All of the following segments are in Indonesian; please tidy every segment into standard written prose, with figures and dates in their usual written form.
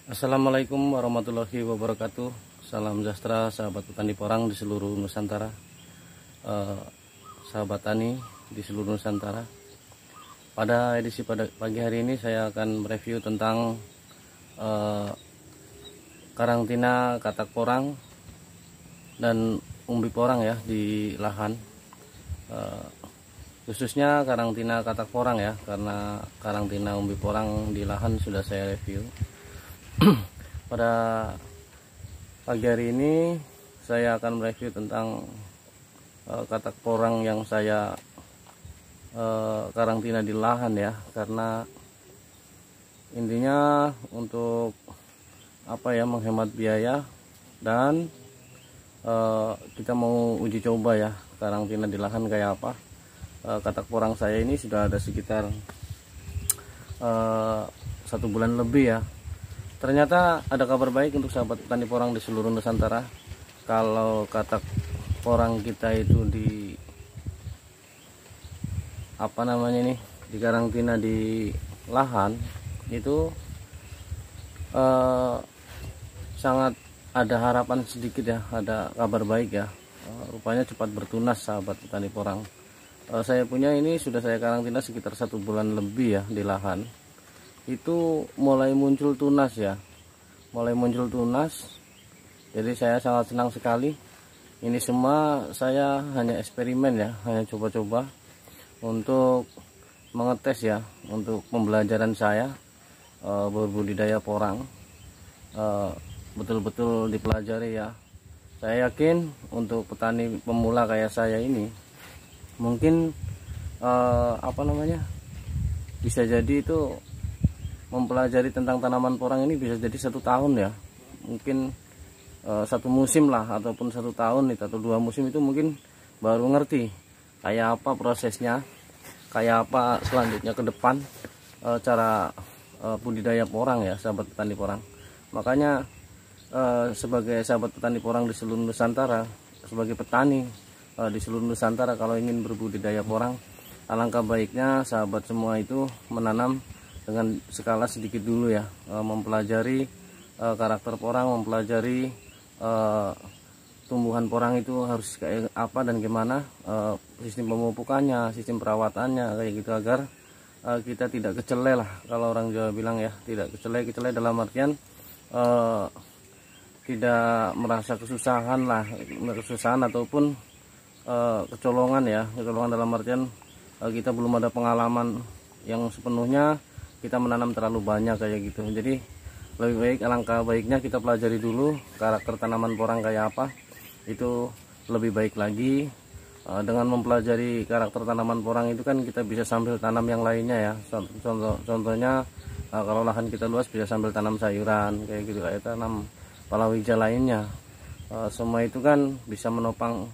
Assalamualaikum warahmatullahi wabarakatuh. Salam sejahtera sahabat petani porang di seluruh Nusantara, sahabat tani di seluruh Nusantara. Pada edisi pada pagi hari ini saya akan mereview tentang karantina katak porang dan umbi porang ya di lahan, khususnya karantina katak porang ya, karena karantina umbi porang di lahan sudah saya review. Pada pagi hari ini saya akan mereview tentang katak porang yang saya karantina di lahan ya, karena intinya untuk menghemat biaya dan kita mau uji coba ya karantina di lahan kayak apa. Katak porang saya ini sudah ada sekitar 1 bulan lebih ya. Ternyata ada kabar baik untuk sahabat petani porang di seluruh Nusantara. Kalau katak porang kita itu di karantina di lahan itu sangat ada harapan sedikit ya, ada kabar baik ya. Rupanya cepat bertunas sahabat petani porang. Saya punya ini sudah saya karantina sekitar 1 bulan lebih ya di lahan. Itu mulai muncul tunas ya, jadi saya sangat senang sekali. Ini semua saya hanya eksperimen ya, hanya coba-coba untuk mengetes ya, untuk pembelajaran saya berbudidaya porang, betul-betul dipelajari ya. Saya yakin untuk petani pemula kayak saya ini mungkin bisa jadi itu mempelajari tentang tanaman porang ini bisa jadi 1 tahun ya, mungkin 1 musim lah, ataupun 1 tahun atau 2 musim itu mungkin baru ngerti kayak apa prosesnya, kayak apa selanjutnya ke depan cara budidaya porang ya sahabat petani porang. Makanya sebagai sahabat petani porang di seluruh Nusantara, sebagai petani di seluruh Nusantara, kalau ingin berbudidaya porang, alangkah baiknya sahabat semua itu menanam dengan skala sedikit dulu ya, mempelajari karakter porang, mempelajari tumbuhan porang itu harus kayak apa dan gimana, sistem pemupukannya, sistem perawatannya kayak gitu, agar kita tidak kecele lah, kalau orang Jawa bilang ya, tidak kecele dalam artian tidak merasa kesusahan ataupun kecolongan ya, kecolongan dalam artian kita belum ada pengalaman yang sepenuhnya kita menanam terlalu banyak kayak gitu. Jadi lebih baik, alangkah baiknya kita pelajari dulu karakter tanaman porang kayak apa. Itu lebih baik lagi. Dengan mempelajari karakter tanaman porang itu kan kita bisa sambil tanam yang lainnya ya. Contohnya kalau lahan kita luas bisa sambil tanam sayuran kayak gitu, kayak tanam palawija lainnya. Semua itu kan bisa menopang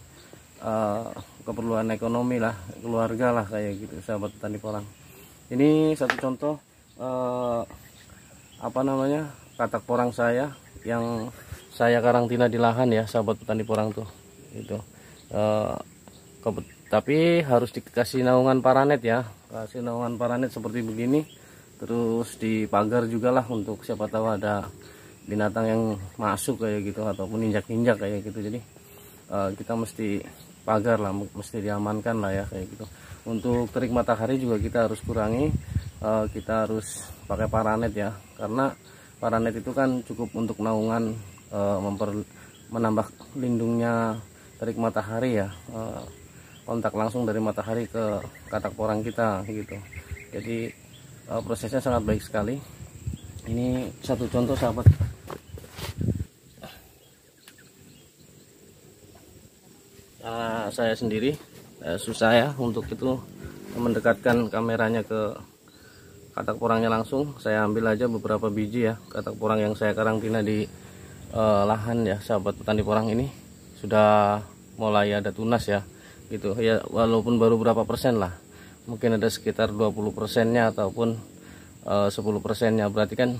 keperluan ekonomi lah, keluarga lah kayak gitu sahabat petani porang. Ini satu contoh katak porang saya yang saya karantina di lahan ya sahabat petani porang tuh itu. Tapi harus dikasih naungan paranet ya, kasih naungan paranet seperti begini, terus dipagar juga lah untuk siapa tahu ada binatang yang masuk kayak gitu ataupun injak-injak kayak gitu. Jadi kita mesti pagar lah, mesti diamankan lah ya kayak gitu. Untuk terik matahari juga kita harus kurangi, kita harus pakai paranet ya, karena paranet itu kan cukup untuk naungan, menambah lindungnya terik matahari ya, kontak langsung dari matahari ke katak porang kita gitu. Jadi prosesnya sangat baik sekali. Ini satu contoh sahabat. Saya sendiri susah ya untuk itu mendekatkan kameranya ke katak porangnya langsung. Saya ambil aja beberapa biji ya katak porang yang saya karantina di lahan ya sahabat petani porang. Ini sudah mulai ada tunas ya gitu ya, walaupun baru berapa persen lah, mungkin ada sekitar 20%-nya ataupun 10%-nya. Berarti kan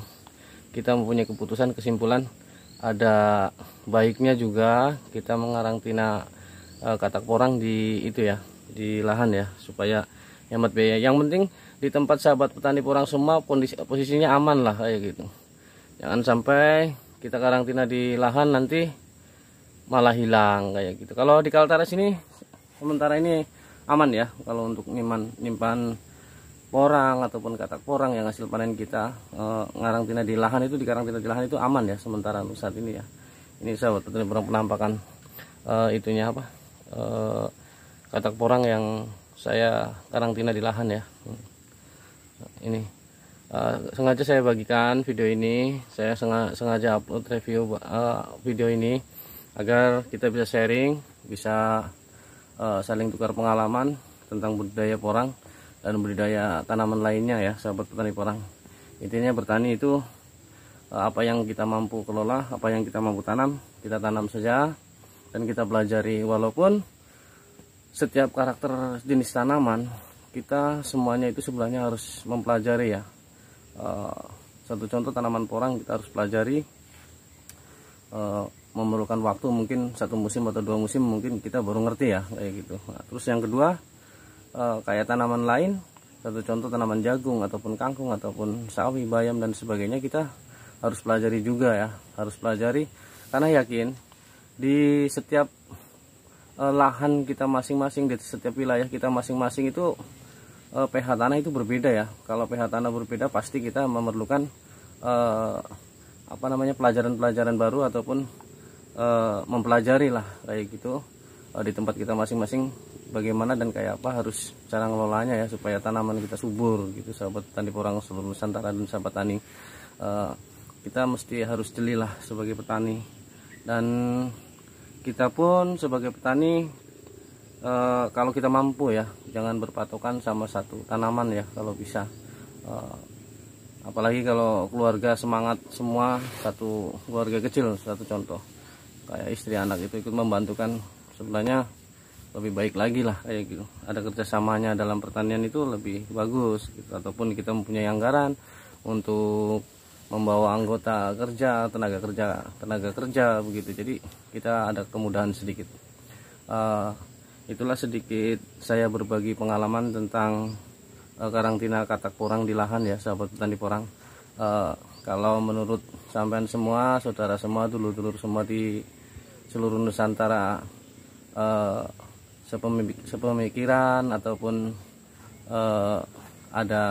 kita mempunyai kesimpulan ada baiknya juga kita mengarantina katak porang di itu ya, di lahan ya, supaya hemat biaya. Yang penting di tempat sahabat petani porang semua posisinya aman lah kayak gitu. Jangan sampai kita karantina di lahan nanti malah hilang kayak gitu. Kalau di Kaltara sini sementara ini aman ya, kalau untuk nyimpan porang ataupun katak porang yang hasil panen kita ngarantina di lahan itu, dikarantina di lahan itu aman ya sementara untuk saat ini ya. Ini sahabat petani porang penampakan itunya apa, katak porang yang saya karantina di lahan ya. Ini sengaja saya bagikan video ini, saya sengaja upload review video ini agar kita bisa sharing, bisa saling tukar pengalaman tentang budidaya porang dan budidaya tanaman lainnya ya sahabat petani porang. Intinya bertani itu apa yang kita mampu kelola, apa yang kita mampu tanam, kita tanam saja dan kita pelajari. Walaupun setiap karakter jenis tanaman kita semuanya itu sebenarnya harus mempelajari ya. Satu contoh tanaman porang kita harus pelajari, memerlukan waktu mungkin 1 musim atau 2 musim mungkin kita baru ngerti ya kayak gitu. Nah, terus yang kedua kayak tanaman lain, satu contoh tanaman jagung ataupun kangkung ataupun sawi, bayam dan sebagainya, kita harus pelajari juga ya, harus pelajari karena yakin di setiap lahan kita masing-masing, di setiap wilayah kita masing-masing itu pH tanah itu berbeda ya. Kalau pH tanah berbeda pasti kita memerlukan pelajaran-pelajaran baru ataupun mempelajari lah kayak gitu di tempat kita masing-masing, bagaimana dan kayak apa harus cara ngelolanya ya supaya tanaman kita subur gitu sahabat petani porang seluruh Nusantara dan sahabat tani. Kita mesti harus jeli lah sebagai petani, dan kita pun sebagai petani kalau kita mampu ya jangan berpatokan sama satu tanaman ya kalau bisa. Apalagi kalau keluarga semangat semua, satu keluarga kecil, satu contoh kayak istri anak itu ikut membantukan, sebenarnya lebih baik lagi lah kayak gitu. Ada kerjasamanya dalam pertanian itu lebih bagus gitu. Ataupun kita mempunyai anggaran untuk membawa anggota kerja, tenaga kerja begitu. Jadi kita ada kemudahan sedikit. Itulah sedikit saya berbagi pengalaman tentang karantina katak porang di lahan ya sahabat petani porang. Kalau menurut sampean semua, saudara semua, dulur-dulur semua di seluruh Nusantara sepemikiran ataupun ada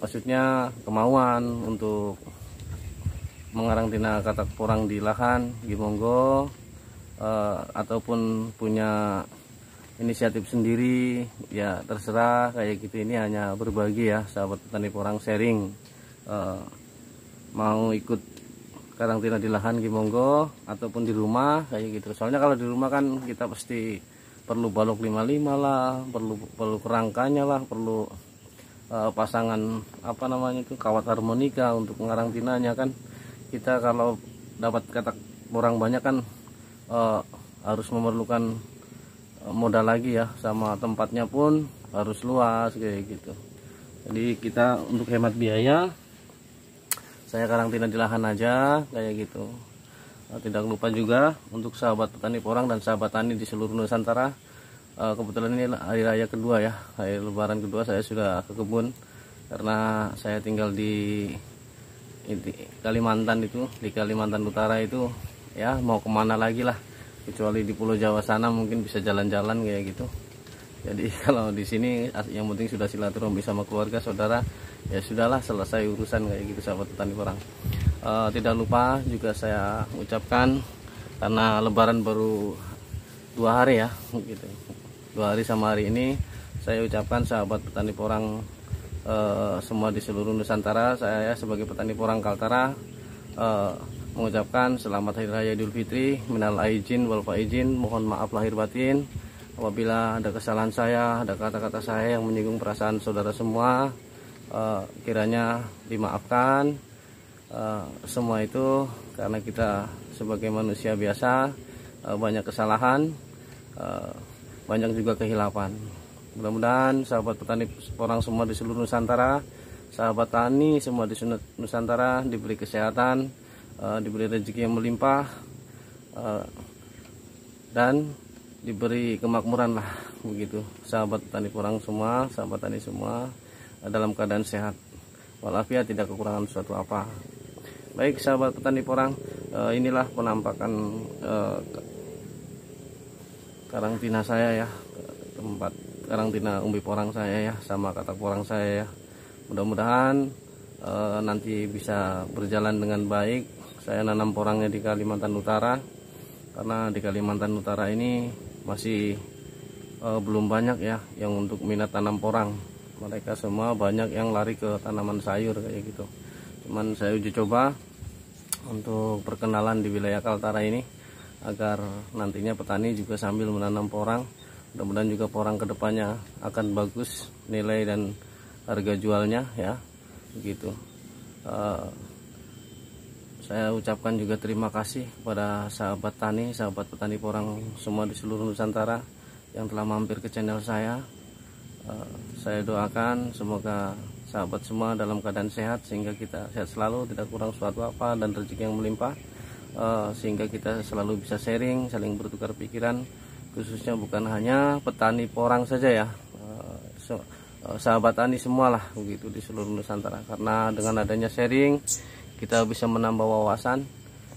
maksudnya kemauan untuk mengarantina katak porang di lahan, monggo, ataupun punya inisiatif sendiri ya terserah kayak gitu. Ini hanya berbagi ya sahabat petani porang, sharing. Mau ikut karantina di lahan monggo ataupun di rumah kayak gitu. Soalnya kalau di rumah kan kita pasti perlu balok 55 lah, perlu kerangkanya lah, perlu pasangan apa namanya itu kawat harmonika untuk mengarantinanya kan. Kita kalau dapat katak porang banyak kan harus memerlukan modal lagi ya, sama tempatnya pun harus luas kayak gitu. Jadi kita untuk hemat biaya, saya karantina di lahan aja kayak gitu. Tidak lupa juga untuk sahabat petani porang dan sahabat tani di seluruh Nusantara. Kebetulan ini hari raya kedua ya, hari lebaran kedua saya sudah ke kebun karena saya tinggal di Kalimantan itu, di Kalimantan Utara itu ya, mau kemana lagi lah kecuali di Pulau Jawa sana mungkin bisa jalan-jalan kayak gitu. Jadi kalau di sini yang penting sudah silaturahmi sama keluarga saudara, ya sudahlah, selesai urusan kayak gitu sahabat petani porang. Tidak lupa juga saya ucapkan karena lebaran baru 2 hari ya gitu, 2 hari sama hari ini, saya ucapkan sahabat petani porang semua di seluruh Nusantara, saya sebagai petani porang Kaltara mengucapkan selamat Hari Raya Idul Fitri, minal aidin wal faizin, mohon maaf lahir batin apabila ada kesalahan saya, ada kata-kata saya yang menyinggung perasaan saudara semua, kiranya dimaafkan. Semua itu karena kita sebagai manusia biasa banyak kesalahan, banyak juga kehilapan. Mudah-mudahan sahabat petani porang semua di seluruh Nusantara, sahabat tani semua di Nusantara diberi kesehatan, diberi rezeki yang melimpah, dan diberi kemakmuran lah begitu. Sahabat petani porang semua, sahabat tani semua dalam keadaan sehat. walafiat, tidak kekurangan sesuatu apa. Baik sahabat petani porang, inilah penampakan karantina saya ya, tempat karantina umbi porang saya ya, sama katak porang saya ya. Mudah-mudahan nanti bisa berjalan dengan baik. Saya nanam porangnya di Kalimantan Utara, karena di Kalimantan Utara ini masih belum banyak ya yang untuk minat tanam porang. Mereka semua banyak yang lari ke tanaman sayur kayak gitu. Cuman saya uji coba untuk perkenalan di wilayah Kaltara ini, agar nantinya petani juga sambil menanam porang. Mudah-mudahan juga porang kedepannya akan bagus nilai dan harga jualnya ya, begitu. Saya ucapkan juga terima kasih kepada sahabat tani, sahabat petani porang semua di seluruh Nusantara yang telah mampir ke channel saya. Saya doakan semoga sahabat semua dalam keadaan sehat, sehingga kita sehat selalu, tidak kurang suatu apa, dan rezeki yang melimpah, sehingga kita selalu bisa sharing, saling bertukar pikiran, khususnya bukan hanya petani porang saja ya, sahabat tani semualah begitu di seluruh Nusantara. Karena dengan adanya sharing kita bisa menambah wawasan,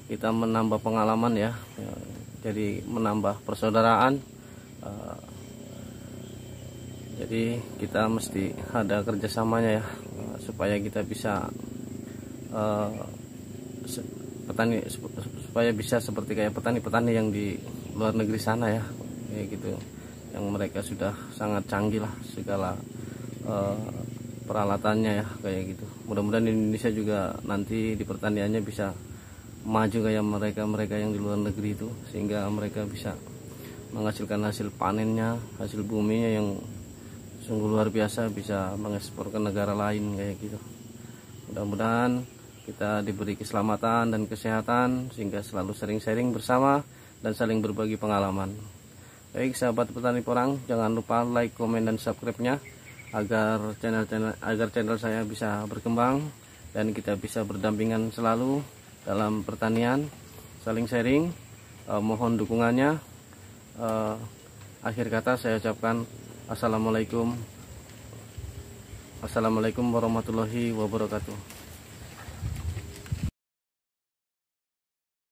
kita menambah pengalaman ya, jadi menambah persaudaraan. Jadi kita mesti ada kerjasamanya ya, supaya kita bisa supaya bisa seperti kayak petani-petani yang di luar negeri sana ya, kayak gitu, yang mereka sudah sangat canggih lah segala peralatannya ya, kayak gitu. Mudah-mudahan Indonesia juga nanti di pertaniannya bisa maju kayak mereka yang di luar negeri itu, sehingga mereka bisa menghasilkan hasil panennya, hasil buminya yang sungguh luar biasa, bisa mengekspor ke negara lain kayak gitu. Mudah-mudahan kita diberi keselamatan dan kesehatan, sehingga selalu sharing-sharing bersama dan saling berbagi pengalaman. Baik sahabat petani porang, jangan lupa like, komen, dan subscribe-nya agar channel saya bisa berkembang dan kita bisa berdampingan selalu dalam pertanian, saling sharing. Mohon dukungannya. Akhir kata saya ucapkan Assalamualaikum warahmatullahi wabarakatuh.